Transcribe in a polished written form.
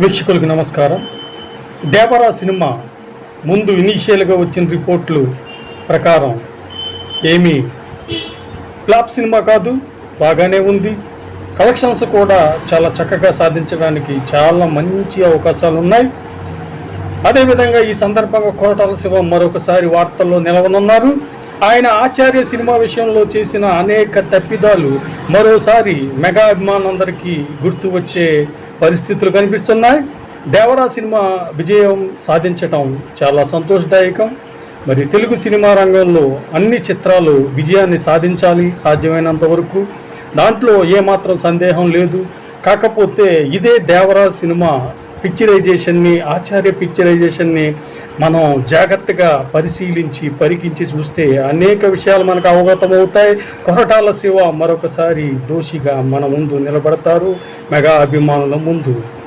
వీక్షకులకు నమస్కారం. దేవరా సినిమా ముందు ఇనీషియల్గా వచ్చిన రిపోర్ట్లు ప్రకారం ఏమీ ఫ్లాప్ సినిమా కాదు, బాగానే ఉంది. కలెక్షన్స్ కూడా చాలా చక్కగా సాధించడానికి చాలా మంచి అవకాశాలు ఉన్నాయి. అదేవిధంగా ఈ సందర్భంగా కొరటాల శివ మరొకసారి వార్తల్లో నిలవనున్నారు. ఆయన ఆచార్య సినిమా విషయంలో చేసిన అనేక తప్పిదాలు మరోసారి మెగా అభిమానులందరికీ గుర్తు వచ్చే పరిస్థితులు కనిపిస్తున్నాయి. దేవరా సినిమా విజయం సాధించటం చాలా సంతోషదాయకం. మరి తెలుగు సినిమా రంగంలో అన్ని చిత్రాలు విజయాన్ని సాధించాలి సాధ్యమైనంత వరకు, దాంట్లో ఏమాత్రం సందేహం లేదు. కాకపోతే ఇదే దేవరా సినిమా పిక్చరైజేషన్ని, ఆచార్య పిక్చరైజేషన్ని మనం జాగ్రత్తగా పరిశీలించి పరికించి చూస్తే అనేక విషయాలు మనకు అవగతమవుతాయి. కొరటాల శివ మరొకసారి దోషిగా మన ముందు నిలబడతారు, మెగా అభిమానుల ముందు.